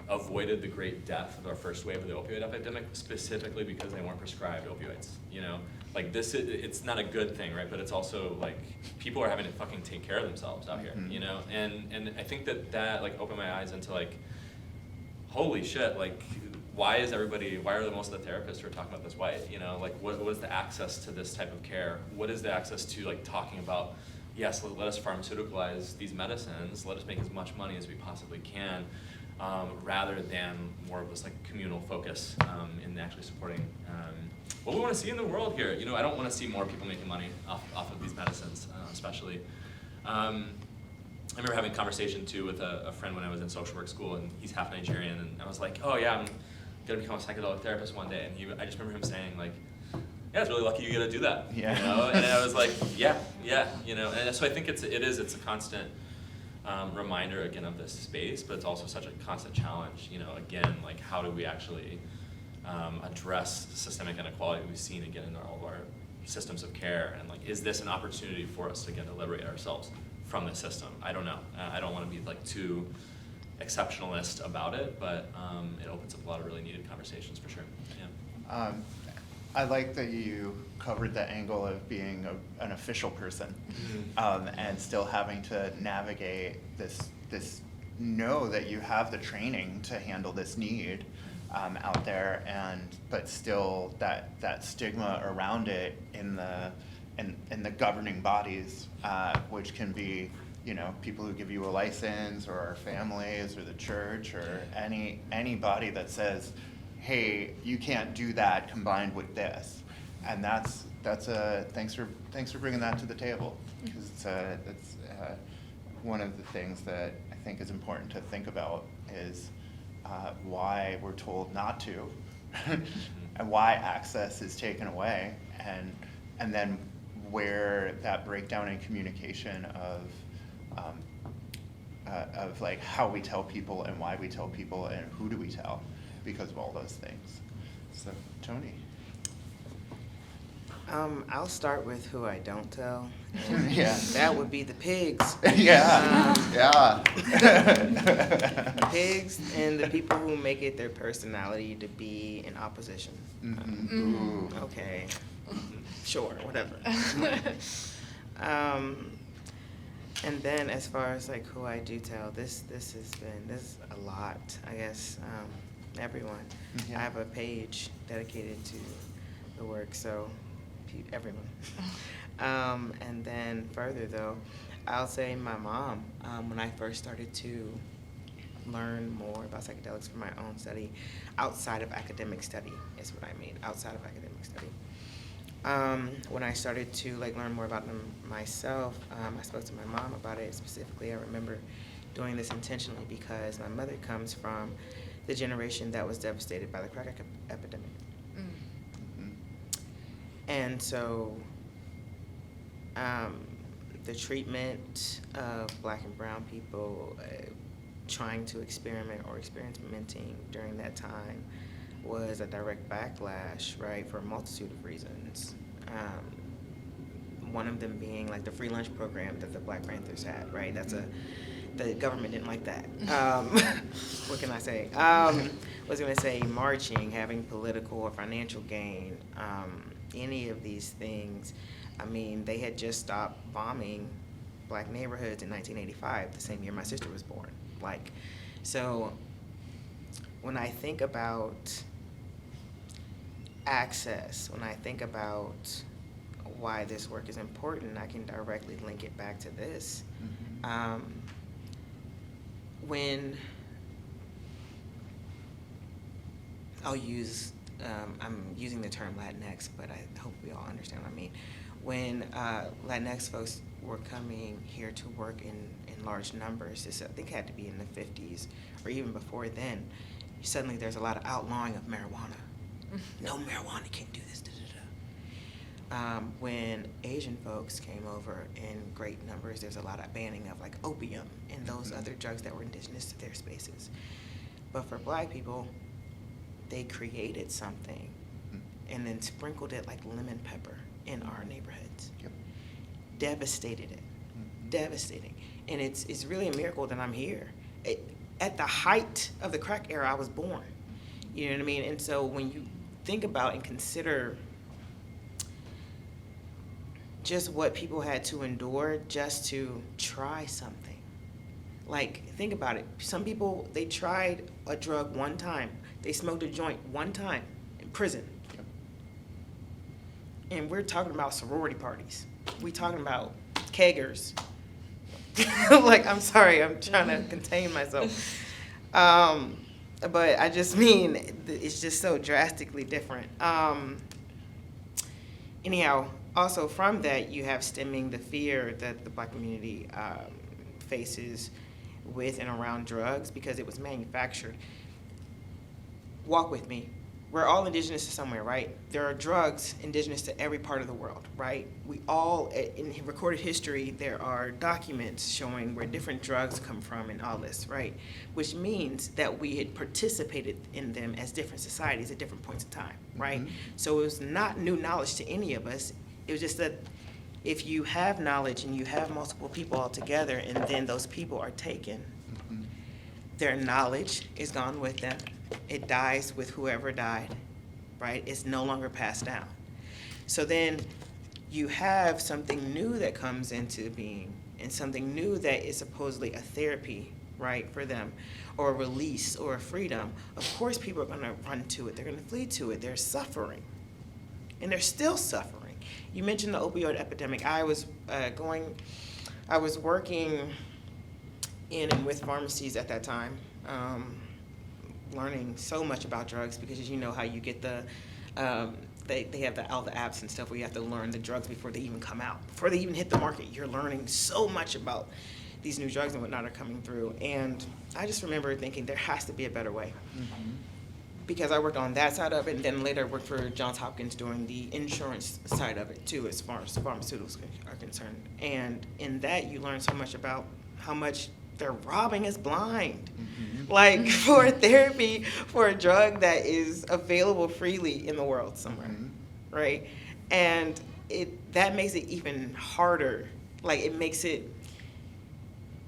avoided the great death of our first wave of the opioid epidemic specifically because they weren't prescribed opioids, you know? Like it's not a good thing, right? But it's also like people are having to fucking take care of themselves out here, you know? And I think that like opened my eyes into like, holy shit, like why are most of the therapists who are talking about this white, you know? Like what is the access to this type of care? What is the access to like talking about, yes, let us pharmaceuticalize these medicines, let us make as much money as we possibly can, rather than more of this like communal focus in actually supporting what we want to see in the world here. You know, I don't want to see more people making money off of these medicines, especially. I remember having a conversation too with a friend when I was in social work school, and he's half Nigerian, and I was like, oh yeah, I'm gonna become a psychedelic therapist one day, and I just remember him saying like, yeah, it's really lucky you get to do that. Yeah. You know, and I was like, yeah, you know, and so I think it's a constant reminder again of this space, but it's also such a constant challenge. You know, again, like how do we actually address the systemic inequality we've seen again in all of our systems of care, and like, is this an opportunity for us again to liberate ourselves from the system? I don't know. I don't want to be like too exceptionalist about it, but it opens up a lot of really needed conversations for sure. Yeah. I like that you covered the angle of being an official person, and still having to navigate this know that you have the training to handle this need out there, but still that stigma around it in the governing bodies, which can be, you know, people who give you a license, or our families, or the church, or anybody that says, hey, you can't do that combined with this. And that's thanks for bringing that to the table, because it's one of the things that I think is important to think about is why we're told not to, and why access is taken away, and then where that breakdown in communication of like how we tell people and why we tell people and who do we tell because of all those things. So, Tony. I'll start with who I don't tell. Yeah. That would be the pigs. Yeah. Yeah. The pigs and the people who make it their personality to be in opposition. Ooh. Okay. Sure, whatever. And then as far as like who I do tell, this is a lot, I guess. Everyone. Yeah. I have a page dedicated to the work, so everyone. And then further though, I'll say my mom, when I first started to learn more about psychedelics for my own study, outside of academic study is what I mean, outside of academic study. When I started to like learn more about them myself, I spoke to my mom about it specifically. I remember doing this intentionally because my mother comes from the generation that was devastated by the crack epidemic. And so the treatment of Black and brown people trying to experiment or experimenting during that time was a direct backlash, right, for a multitude of reasons. One of them being like the free lunch program that the Black Panthers had, right? The government didn't like that. What can I say? Was gonna say marching, having political or financial gain, any of these things. I mean, they had just stopped bombing Black neighborhoods in 1985, the same year my sister was born. Like, so when I think about access, when I think about why this work is important, I can directly link it back to this. When I'll use, I'm using the term Latinx, but I hope we all understand what I mean. When Latinx folks were coming here to work in large numbers, this I think had to be in the 50s or even before then, suddenly there's a lot of outlawing of marijuana. No marijuana, can't do this. When Asian folks came over in great numbers, there's a lot of banning of like opium and those other drugs that were indigenous to their spaces. But for Black people, they created something and then sprinkled it like lemon pepper in our neighborhoods. Yep. Devastated it. Devastating. And it's really a miracle that I'm here. at the height of the crack era, I was born. You know what I mean? And so when you think about and consider just what people had to endure just to try something. Like, think about it. Some people, they tried a drug one time. They smoked a joint one time in prison. And we're talking about sorority parties. We're talking about keggers. Like, I'm sorry, I'm trying to contain myself. But I just mean, it's just so drastically different. Anyhow, also from that, you have stemming the fear that the Black community faces with and around drugs because it was manufactured. Walk with me. We're all indigenous to somewhere, right? There are drugs indigenous to every part of the world, right? We all, in recorded history, there are documents showing where different drugs come from and all this, right? Which means that we had participated in them as different societies at different points in time, right? Mm-hmm. So it was not new knowledge to any of us. It was just that if you have knowledge and you have multiple people all together and then those people are taken, mm-hmm. their knowledge is gone with them. It dies with whoever died, right? It's no longer passed down. So then you have something new that comes into being and something new that is supposedly a therapy, right, for them, or a release or a freedom. Of course people are gonna run to it. They're gonna flee to it. They're suffering, and they're still suffering. You mentioned the opioid epidemic. I was working in and with pharmacies at that time, learning so much about drugs because you know how you get the, they have all the apps and stuff where you have to learn the drugs before they even come out. Before they even hit the market, you're learning so much about these new drugs and whatnot are coming through. And I just remember thinking there has to be a better way. Mm-hmm. Because I worked on that side of it, and then later worked for Johns Hopkins doing the insurance side of it too, as far as pharmaceuticals are concerned. And in that, you learn so much about how much they're robbing us blind. Mm-hmm. Like for therapy, for a drug that is available freely in the world somewhere, mm-hmm. right? And that makes it even harder. Like it makes it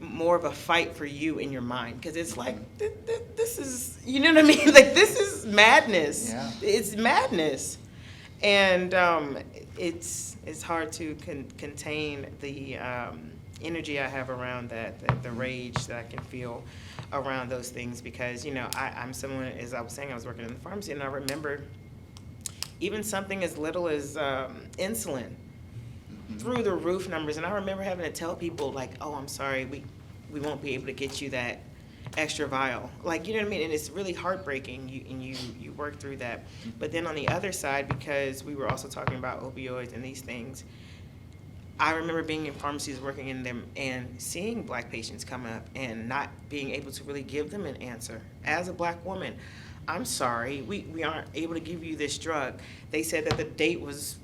more of a fight for you in your mind because it's like this is, you know what I mean? Like this is madness. Yeah. It's madness, and it's hard to contain the energy I have around that, the rage that I can feel around those things because you know I'm someone, as I was saying, I was working in the pharmacy and I remember even something as little as insulin. Through the roof numbers, and I remember having to tell people like, oh, I'm sorry, we won't be able to get you that extra vial. Like, you know what I mean? And it's really heartbreaking, you work through that. But then on the other side, because we were also talking about opioids and these things, I remember being in pharmacies working in them and seeing Black patients come up and not being able to really give them an answer. As a Black woman, I'm sorry, we aren't able to give you this drug. They said that the date was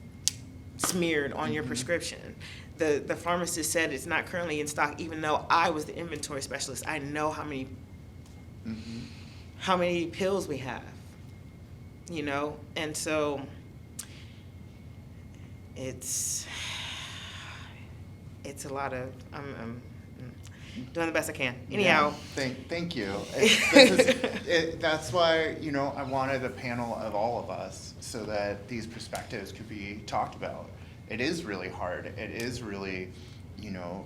smeared on your prescription. The pharmacist said it's not currently in stock, even though I was the inventory specialist. I know how many pills we have, you know? And so it's a lot of, I'm doing the best I can. Anyhow. Yeah, thank you. That's why, you know, I wanted a panel of all of us so that these perspectives could be talked about. It is really hard. It is really, you know,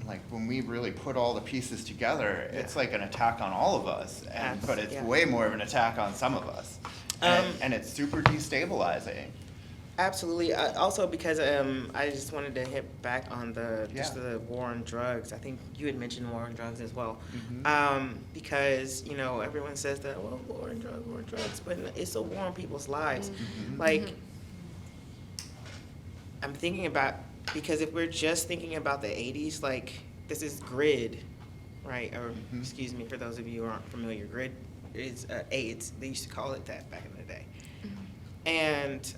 like when we really put all the pieces together, it's like an attack on all of us, but it's way more of an attack on some of us. And it's super destabilizing. Absolutely. Also, because I just wanted to hit back on the war on drugs. I think you had mentioned war on drugs as well. Mm-hmm. Because, you know, everyone says that, well, war on drugs, but it's a war on people's lives. Mm-hmm. Like, I'm thinking about, because if we're just thinking about the 80s, like, this is GRID, right? Or, excuse me, for those of you who aren't familiar, GRID is AIDS. They used to call it that back in the day. Mm-hmm. And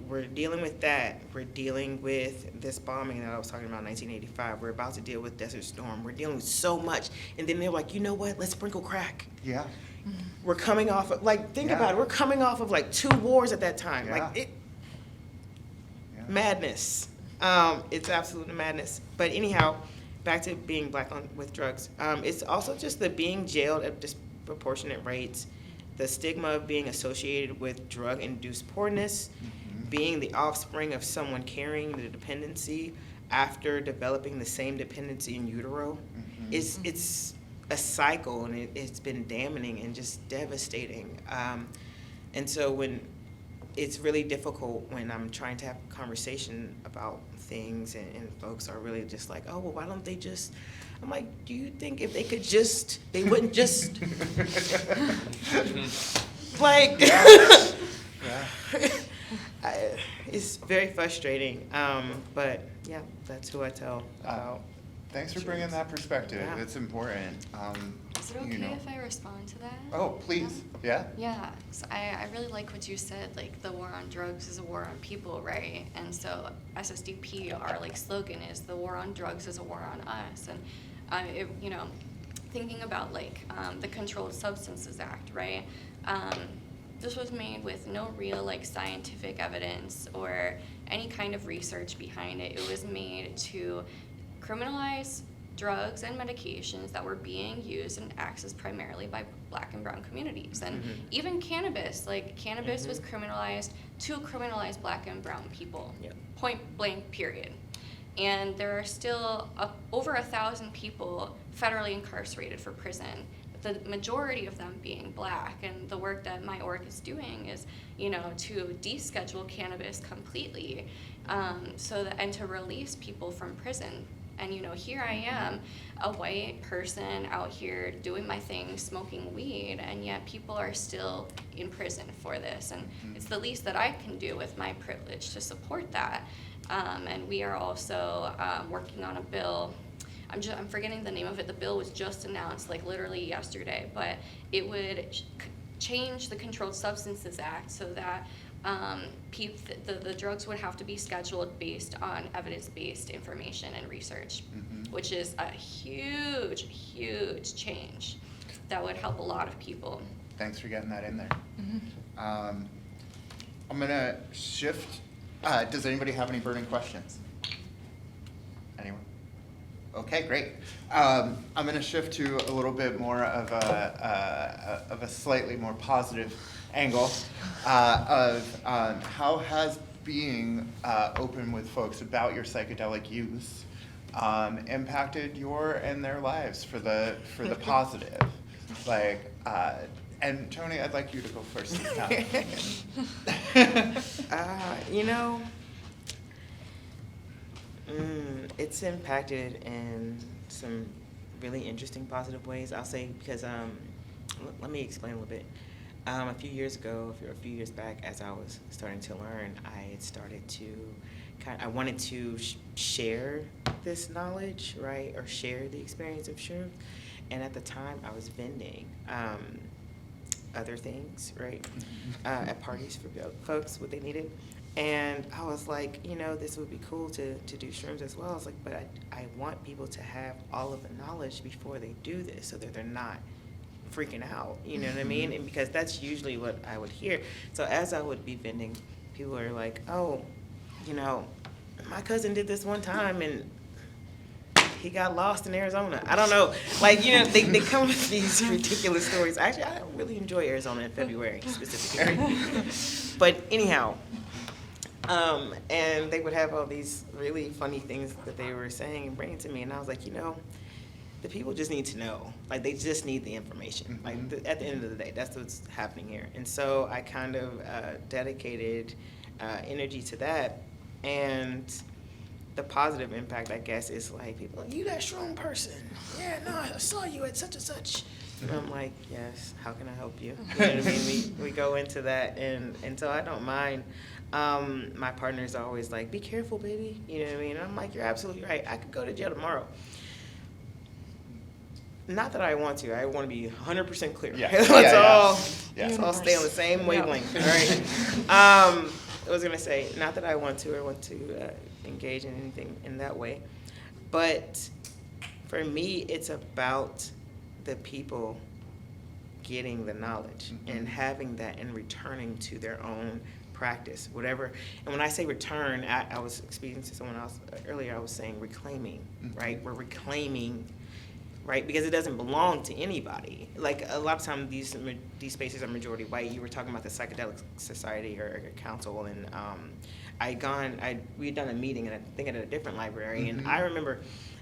we're dealing with that. We're dealing with this bombing that I was talking about in 1985. We're about to deal with Desert Storm. We're dealing with so much. And then they're like, you know what? Let's sprinkle crack. Yeah. Mm-hmm. We're coming off of, like, think about it. We're coming off of, like, 2 wars at that time. Yeah. Like, madness. It's absolute madness. But anyhow, back to being black with drugs. It's also just the being jailed at disproportionate rates, the stigma of being associated with drug-induced poorness, being the offspring of someone carrying the dependency after developing the same dependency in utero. It's a cycle, and it's been damning and just devastating. And so when it's really difficult when I'm trying to have a conversation about things and folks are really just like, oh, well, why don't they just, I'm like, do you think if they could just, they wouldn't just, like, it's very frustrating. But yeah, that's who I tell about. Thanks for bringing that perspective. Yeah. It's important. Is it okay if I respond to that? Oh, please. Yeah? Yeah, so I really like what you said, like the war on drugs is a war on people, right? And so SSDP, our like slogan is the war on drugs is a war on us. And you know, thinking about like the Controlled Substances Act, right? This was made with no real like scientific evidence or any kind of research behind it. It was made to criminalize drugs and medications that were being used and accessed primarily by Black and brown communities. And even cannabis, like cannabis was criminalized to criminalize Black and brown people, point blank, period. And there are still over 1,000 people federally incarcerated for prison, the majority of them being Black. And the work that my org is doing is, you know, to deschedule cannabis completely, and to release people from prison. And, you know, here I am, a white person out here doing my thing, smoking weed, and yet people are still in prison for this. And it's the least that I can do with my privilege to support that. And we are also working on a bill. I'm forgetting the name of it. The bill was just announced, like literally yesterday, but it would change the Controlled Substances Act so that the drugs would have to be scheduled based on evidence-based information and research, which is a huge, huge change that would help a lot of people. Thanks for getting that in there. I'm going to shift. Does anybody have any burning questions? Anyone? Okay, great. I'm going to shift to a little bit more of a slightly more positive angle of how has being open with folks about your psychedelic use impacted your and their lives for the positive. Like, and Tony, I'd like you to go first this time. You know, it's impacted in some really interesting positive ways, I'll say, because let me explain a little bit. A few years back, as I was starting to learn, I had started to I wanted to share this knowledge, right, or share the experience of shrooms. And at the time, I was vending other things, right, at parties for folks, what they needed. And I was like, you know, this would be cool to do shrooms as well. I was like, but I want people to have all of the knowledge before they do this so that they're not freaking out, you know what I mean? And because that's usually what I would hear. So as I would be vending, people are like, oh, you know, my cousin did this one time and he got lost in Arizona. I don't know. Like, you know, they come with these ridiculous stories. Actually, I really enjoy Arizona in February specifically. But anyhow, and they would have all these really funny things that they were saying and bringing to me. And I was like, you know, the people just need to know. Like, they just need the information. Like, at the end of the day, that's what's happening here. And so I kind of dedicated energy to that. And the positive impact, I guess, is like, people are like, you that shroom person. Yeah, no, I saw you at such and such. And I'm like, yes, how can I help you? You know what I mean? We go into that, and so I don't mind. My partner's always like, be careful, baby. You know what I mean? And I'm like, you're absolutely right. I could go to jail tomorrow. Not that I want to. I want to be 100% clear. Yeah. Let's all stay on the same wavelength, right? I was going to say, not that I want to or want to engage in anything in that way. But for me, it's about the people getting the knowledge and having that and returning to their own practice, whatever. And when I say return, I was speaking to someone else earlier, I was saying reclaiming, right? We're reclaiming, right? Because it doesn't belong to anybody. Like a lot of times these spaces are majority white. You were talking about the Psychedelic Society or Council, and we had done a meeting, and I think at a different library, and I remember,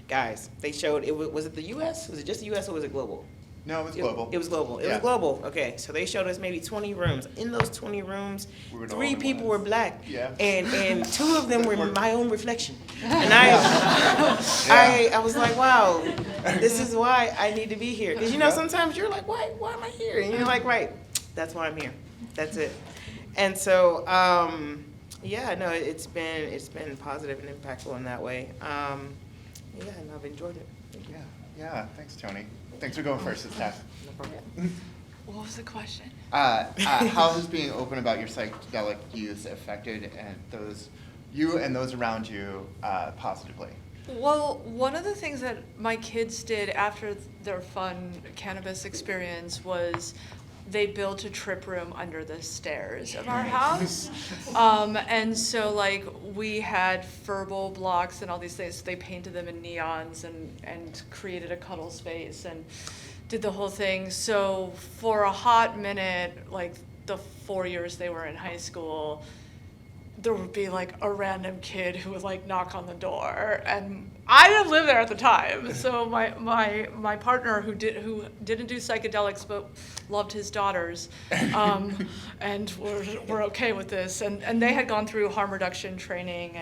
guys, they showed, was it the U.S.? Was it just the U.S. or was it global? No, it was global. It was global. It was global. Okay, so they showed us maybe 20 rooms. In those 20 rooms, We were the 3 only people ones. were black. Yeah. And 2 of them were my own reflection. And I was like, wow, this is why I need to be here. Because sometimes you're like, why am I here? And you're like, right, that's why I'm here. That's it. And so, it's been positive and impactful in that way. And I've enjoyed it. Thank you. Yeah, thanks, Tony. Thanks for going first this time. No problem. What was the question? How has being open about your psychedelic use affected you and those around you positively? Well, one of the things that my kids did after their fun cannabis experience was they built a trip room under the stairs of our house. And so like we had furball blocks and all these things. So they painted them in neons and created a cuddle space and did the whole thing. So for a hot minute, like the 4 years they were in high school, there would be like a random kid who would like knock on the door, and I didn't live there at the time. So my partner who didn't do psychedelics but loved his daughters, and were okay with this, and they had gone through harm reduction training,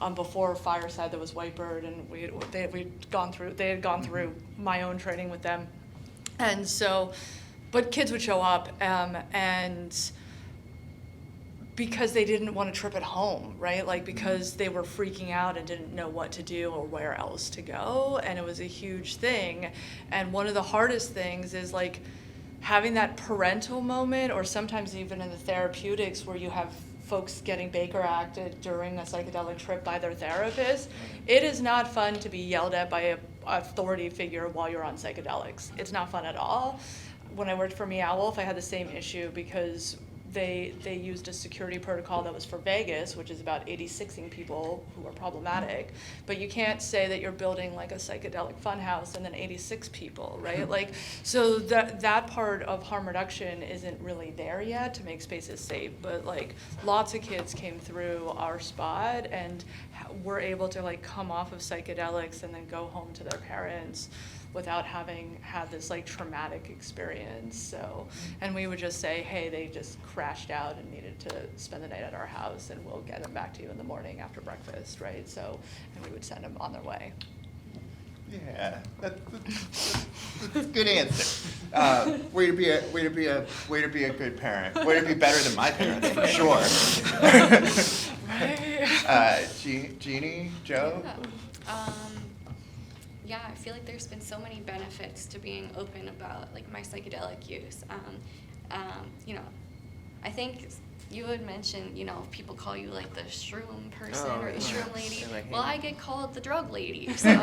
and before Fireside there was Whitebird, and they had gone through my own training with them, and so, but kids would show up, and because they didn't want to trip at home, right? Like because they were freaking out and didn't know what to do or where else to go, and it was a huge thing. And one of the hardest things is like having that parental moment, or sometimes even in the therapeutics where you have folks getting Baker acted during a psychedelic trip by their therapist. It is not fun to be yelled at by an authority figure while you're on psychedelics. It's not fun at all. When I worked for Meow Wolf, I had the same issue because they used a security protocol that was for Vegas, which is about 86ing people who are problematic. But you can't say that you're building like a psychedelic funhouse and then 86 people, right? Like, so that part of harm reduction isn't really there yet to make spaces safe. But like, lots of kids came through our spot and were able to like come off of psychedelics and then go home to their parents without having had this like traumatic experience. So, and we would just say, hey, they just crashed out and needed to spend the night at our house, and we'll get them back to you in the morning after breakfast, right? So, and we would send them on their way. Yeah, that's a good answer. Way to be a good parent. Way to be better than my parents, for sure. Right. Jeannie, Joe. Yeah, I feel like there's been so many benefits to being open about like my psychedelic use. I think you had mentioned, people call you like the shroom person or the shroom lady. Like, well, I get called the drug lady. So,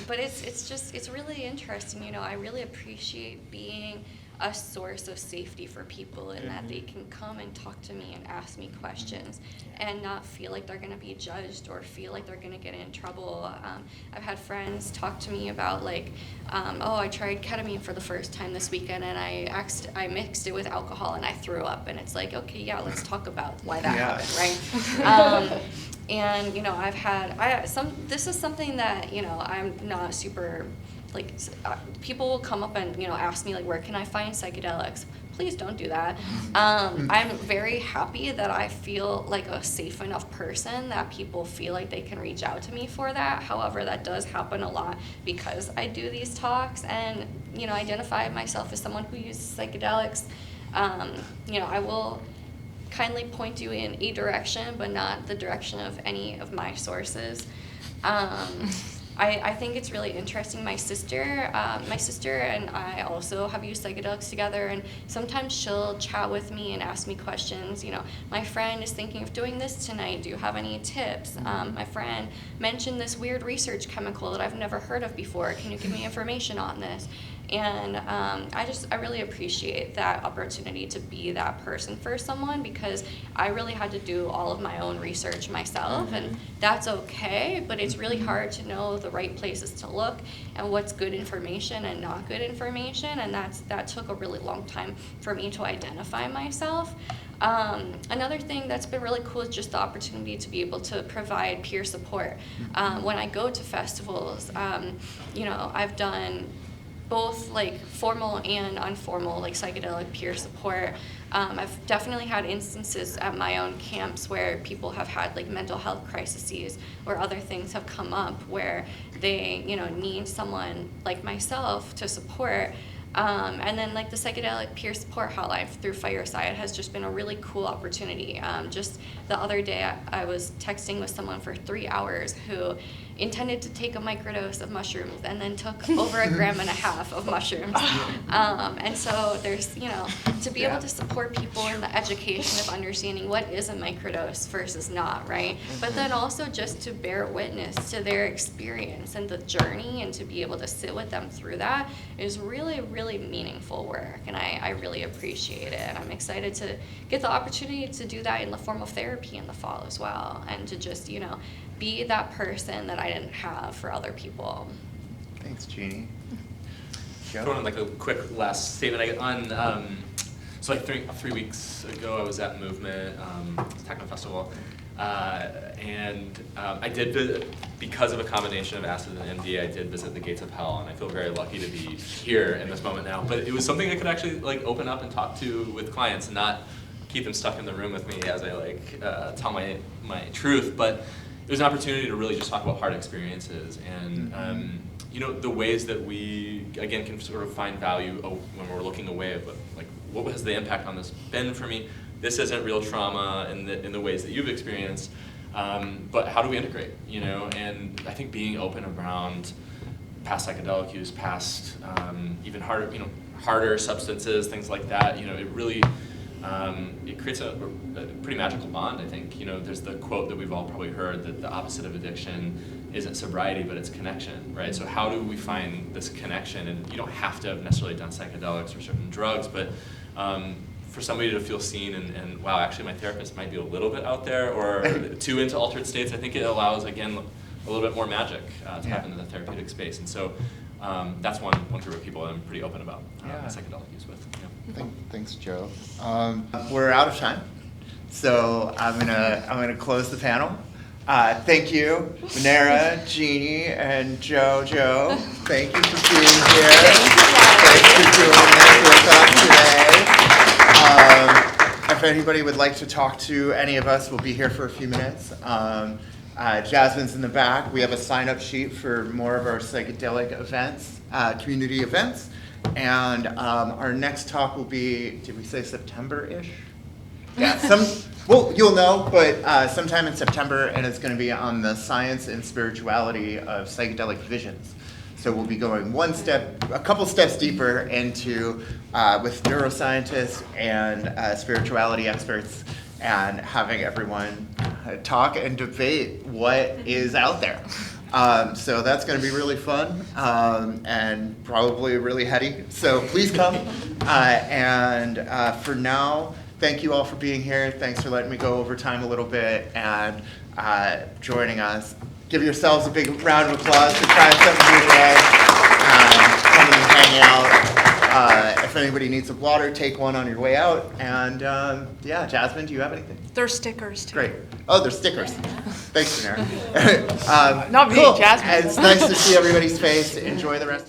but it's really interesting. I really appreciate being a source of safety for people, in that they can come and talk to me and ask me questions and not feel like they're going to be judged or feel like they're going to get in trouble. I've had friends talk to me about like, I tried ketamine for the first time this weekend and I mixed it with alcohol and I threw up, and it's like, okay, yeah, let's talk about why that happened, right? And this is something that I'm not super like, people will come up and ask me like, where can I find psychedelics? Please don't do that. I'm very happy that I feel like a safe enough person that people feel like they can reach out to me for that. However, that does happen a lot because I do these talks and identify myself as someone who uses psychedelics. I will kindly point you in a direction, but not the direction of any of my sources. I think it's really interesting. My sister and I also have used psychedelics together, and sometimes she'll chat with me and ask me questions. My friend is thinking of doing this tonight. Do you have any tips? My friend mentioned this weird research chemical that I've never heard of before. Can you give me information on this? And I really appreciate that opportunity to be that person for someone, because I really had to do all of my own research myself, and that's okay, but it's really hard to know the right places to look and what's good information and not good information, and that took a really long time for me to identify myself. Another thing that's been really cool is just the opportunity to be able to provide peer support. When I go to festivals, I've done both like formal and informal like psychedelic peer support. I've definitely had instances at my own camps where people have had like mental health crises or other things have come up where they need someone like myself to support. And then like the psychedelic peer support hotline through Fireside has just been a really cool opportunity. Just the other day I was texting with someone for 3 hours who intended to take a microdose of mushrooms and then took over 1.5 grams of mushrooms. And so there's, to be able to support people in the education of understanding what is a microdose versus not, right? But then also just to bear witness to their experience and the journey, and to be able to sit with them through that is really, really meaningful work. And I really appreciate it. And I'm excited to get the opportunity to do that in the form of therapy in the fall as well. And to just, be that person that I didn't have for other people. Thanks, Jeannie. Joe? Throwing in like a quick last statement. So like 3 weeks ago, I was at Movement Techno Festival, and I did visit, because of a combination of acid and MD, I did visit the gates of hell, and I feel very lucky to be here in this moment now. But it was something I could actually like open up and talk to with clients, and not keep them stuck in the room with me as I tell my truth. But it was an opportunity to really just talk about hard experiences and the ways that we again can sort of find value when we're looking away at what has the impact on this been for me. This isn't real trauma in the ways that you've experienced, but how do we integrate? And I think being open around past psychedelic use, past even harder substances, things like that. It really it creates a pretty magical bond, I think. There's the quote that we've all probably heard that the opposite of addiction isn't sobriety, but it's connection, right? So how do we find this connection? And you don't have to have necessarily done psychedelics or certain drugs, but for somebody to feel seen and wow, actually my therapist might be a little bit out there or too into altered states, I think it allows, again, a little bit more magic to happen in the therapeutic space. And so that's one group of people that I'm pretty open about psychedelic use with. Thanks, Joe. We're out of time, so I'm gonna close the panel. Thank you, Manera, Jeannie, and Joe. Thank you for being here. Thanks for doing this with us today. If anybody would like to talk to any of us, we'll be here for a few minutes. Jasmine's in the back. We have a sign-up sheet for more of our psychedelic events, community events. And our next talk will be, did we say September-ish? Yeah, you'll know, but sometime in September, and it's going to be on the science and spirituality of psychedelic visions. So we'll be going a couple steps deeper into, with neuroscientists and spirituality experts, and having everyone talk and debate what is out there. So that's going to be really fun and probably really heady. So please come. And for now, thank you all for being here. Thanks for letting me go over time a little bit and joining us. Give yourselves a big round of applause for trying something new today. Come and hang out. If anybody needs a water, take one on your way out. And Jasmine, do you have anything? There's stickers too. Great. Oh, there's stickers. Thanks, Manera. Not me, cool. Jasmine. It's nice to see everybody's face. Enjoy the rest of your